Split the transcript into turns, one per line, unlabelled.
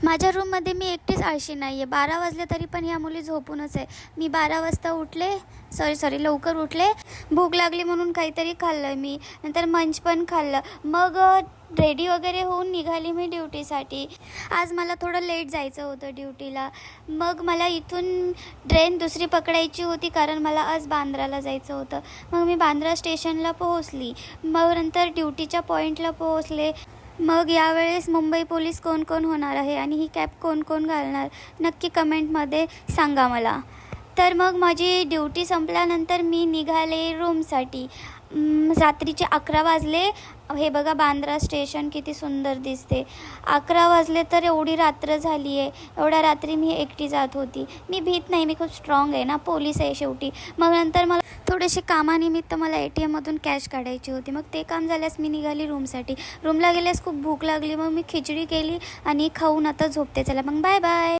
माझ्या रूममध्ये मी एकटीच आळशी नाही आहे. 12 वाजले तरी पण ह्या मुली झोपूनच आहे. मी 12 वाजता उठले, लवकर उठले. भूक लागली म्हणून काहीतरी खाल्लं मी. नंतर मंच पण खाल्लं. मग रेडी वगैरे होऊन निघाली मी ड्युटीसाठी. आज मला थोडं लेट जायचं होतं ड्युटीला. मग मला इथून ट्रेन दुसरी पकडायची होती कारण मला आज बांद्राला जायचं होतं. मग मी बांद्रा स्टेशनला पोहोचली. मग नंतर ड्युटीच्या पॉईंटला पोहोचले. मग यावेळेस मुंबई पोलीस कोण कोण होणार आहे आणि ही कॅब कोण कोण घालणार, नक्की कमेंटमध्ये सांगा मला. तर मग माझी ड्युटी संपल्यानंतर मी निघाले रूमसाठी. रात्रीचे 11 वाजले. हे बघा बांद्रा स्टेशन किती सुंदर दिसते. 11 वाजले तर एवढी रात्र झाली आहे. एवढ्या रात्री मी एकटी जात होती. मी भीत नाही, मी खूप स्ट्रॉंग आहे ना, पोलीस आहे शेवटी. मग नंतर मला थोडेसे कामानिमित्त मला ATMमधून कॅश काढायची होती. मग ते काम झाल्यास मी निघाली रूमसाठी. रूमला गेल्यास खूप भूक लागली. मग मी खिचडी केली आणि खाऊन आता झोपते. चला मग बाय बाय.